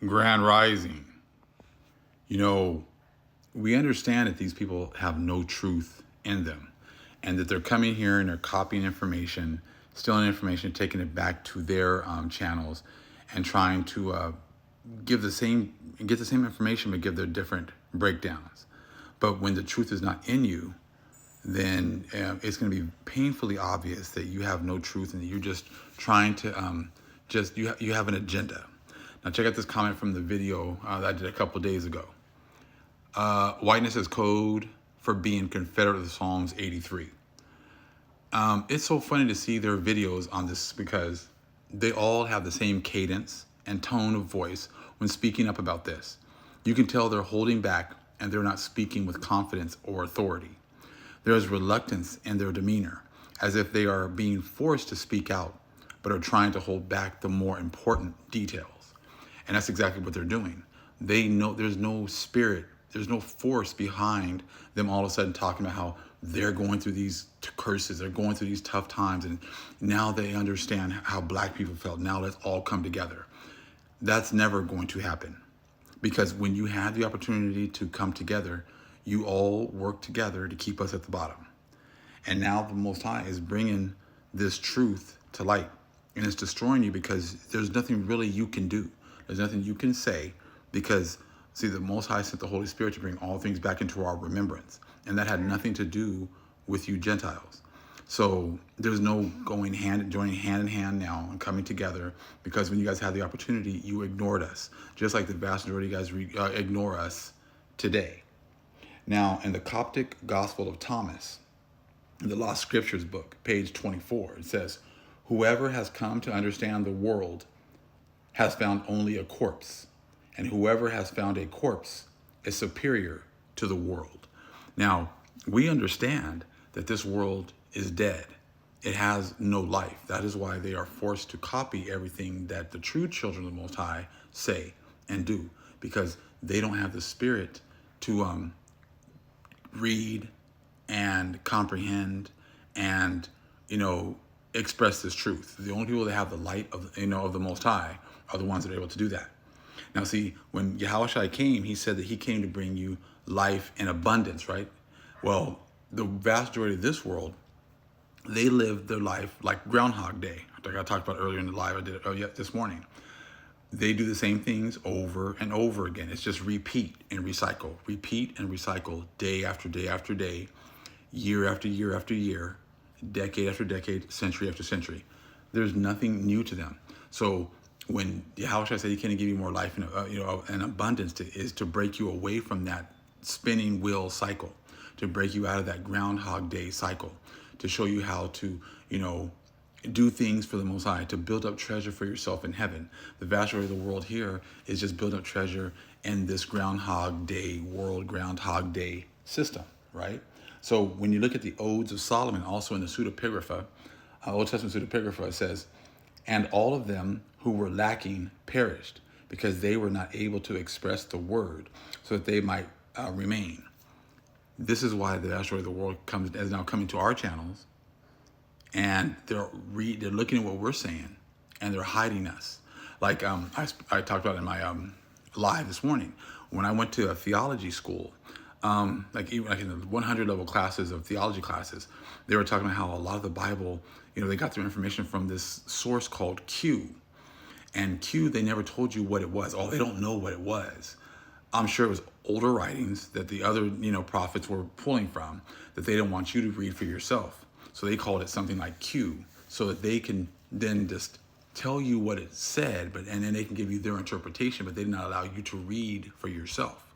Grand Rising. You know, we understand that these people have no truth in them and that they're coming here and they're copying information, stealing information, taking it back to their channels and trying to get the same information but give their different breakdowns. But when the truth is not in you, then it's going to be painfully obvious that you have no truth and that you're just trying to you have an agenda. Now check out this comment from the video that I did a couple days ago. Whiteness is code for being Confederate of Psalms 83. It's so funny to see their videos on this because they all have the same cadence and tone of voice when speaking up about this. You can tell they're holding back and they're not speaking with confidence or authority. There is reluctance in their demeanor, as if they are being forced to speak out, but are trying to hold back the more important details. And that's exactly what they're doing. They know there's no spirit, there's no force behind them all of a sudden talking about how they're going through these curses, they're going through these tough times, and now they understand how black people felt. Now let's all come together. That's never going to happen. Because when you had the opportunity to come together, you all work together to keep us at the bottom. And now the Most High is bringing this truth to light. And it's destroying you because there's nothing really you can do. There's nothing you can say because, see, the Most High sent the Holy Spirit to bring all things back into our remembrance. And that had nothing to do with you Gentiles. So there's no joining hand in hand now and coming together, because when you guys had the opportunity, you ignored us, just like the vast majority of you guys ignore us today. Now, in the Coptic Gospel of Thomas, in the Lost Scriptures book, page 24, it says, "Whoever has come to understand the world has found only a corpse, and whoever has found a corpse is superior to the world." Now, we understand that this world is dead. It has no life. That is why they are forced to copy everything that the true children of the Most High say and do, because they don't have the spirit to read and comprehend and express this truth. The only people that have the light of the Most High are the ones that are able to do that. Now, see, when Yahushua came, he said that he came to bring you life in abundance, right? Well, the vast majority of this world, they live their life like Groundhog Day, like I talked about earlier in the live I did this morning. They do the same things over and over again. It's just repeat and recycle day after day after day, year after year after year, decade after decade, century after century. There's nothing new to them. So when Yahushua said he can't give you more life and abundance, is to break you away from that spinning wheel cycle, to break you out of that Groundhog Day cycle, to show you how to, do things for the Most High, to build up treasure for yourself in heaven. The vast majority of the world here is just building up treasure in this Groundhog Day system, right? So when you look at the Odes of Solomon, also in the Pseudepigrapha, Old Testament Pseudepigrapha, it says, "And all of them who were lacking perished, because they were not able to express the word, so that they might remain." This is why the vast majority of the world is now coming to our channels, and they're looking at what we're saying, and they're hiding us. Like I talked about in my live this morning, when I went to a theology school, even in the 100 level classes of theology classes, they were talking about how a lot of the Bible, they got their information from this source called Q. And Q, they never told you what it was. Oh, they don't know what it was. I'm sure it was older writings that the other, prophets were pulling from, that they didn't want you to read for yourself. So they called it something like Q, so that they can then just tell you what it said, and then they can give you their interpretation, but they did not allow you to read for yourself.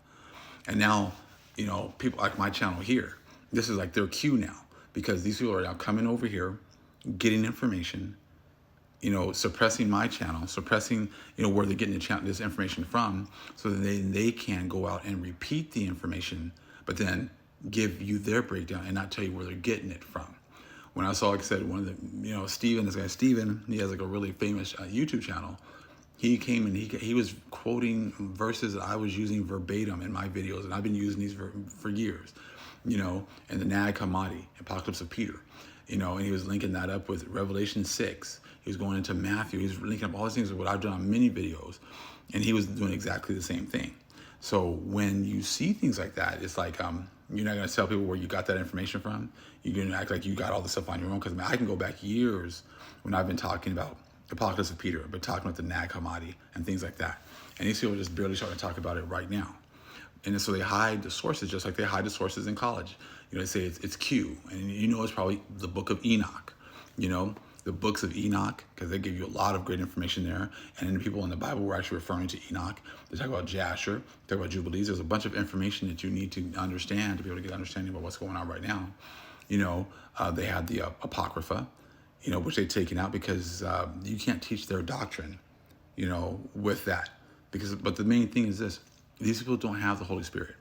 And now, people like my channel here, this is like their Q now, because these people are now coming over here, getting information, suppressing my channel, suppressing, where they're getting this information from, so that they can go out and repeat the information, but then give you their breakdown and not tell you where they're getting it from. When I saw, like I said, one of the, Steven, he has like a really famous YouTube channel. He came and he was quoting verses that I was using verbatim in my videos, and I've been using these for years, and the Nag Hammadi, Apocalypse of Peter, and he was linking that up with Revelation 6. He was going into Matthew. He was linking up all these things with what I've done on many videos. And he was doing exactly the same thing. So when you see things like that, it's like you're not going to tell people where you got that information from. You're going to act like you got all this stuff on your own. Because I can go back years when I've been talking about the Apocalypse of Peter, but talking about the Nag Hammadi and things like that. And these people are just barely starting to talk about it right now. And so they hide the sources just like they hide the sources in college. They say it's Q, and it's probably the book of Enoch, the books of Enoch, because they give you a lot of great information there. And then the people in the Bible were actually referring to Enoch. They talk about Jasher, they talk about Jubilees. There's a bunch of information that you need to understand to be able to get understanding about what's going on right now. They had the Apocrypha, which they've taken out because you can't teach their doctrine, with that. But the main thing is this: these people don't have the Holy Spirit.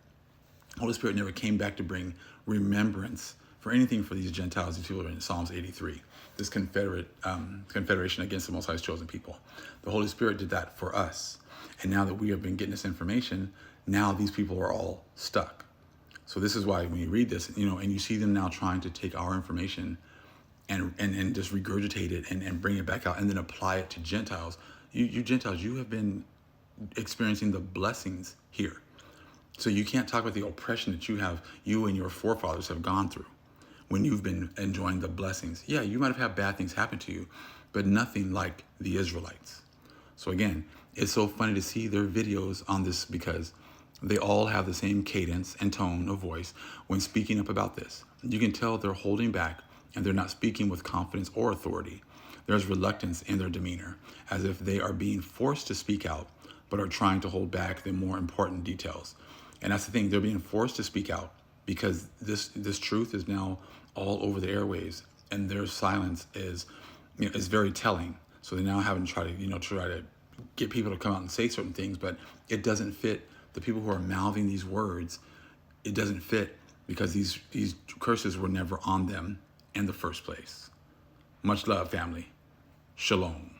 Holy Spirit never came back to bring remembrance for anything for these Gentiles. These people are in Psalms 83, this confederation against the Most High's chosen people. The Holy Spirit did that for us. And now that we have been getting this information, now these people are all stuck. So this is why when you read this, and you see them now trying to take our information and just regurgitate it and bring it back out and then apply it to Gentiles. You Gentiles, you have been experiencing the blessings here. So you can't talk about the oppression that you and your forefathers have gone through when you've been enjoying the blessings. Yeah, you might have had bad things happen to you, but nothing like the Israelites. So again, it's so funny to see their videos on this because they all have the same cadence and tone of voice when speaking up about this. You can tell they're holding back and they're not speaking with confidence or authority. There's reluctance in their demeanor, as if they are being forced to speak out, but are trying to hold back the more important details. And that's the thing, they're being forced to speak out because this truth is now all over the airwaves, and their silence is very telling. So they're now having to try to get people to come out and say certain things, but it doesn't fit the people who are mouthing these words. It doesn't fit because these curses were never on them in the first place. Much love, family. Shalom.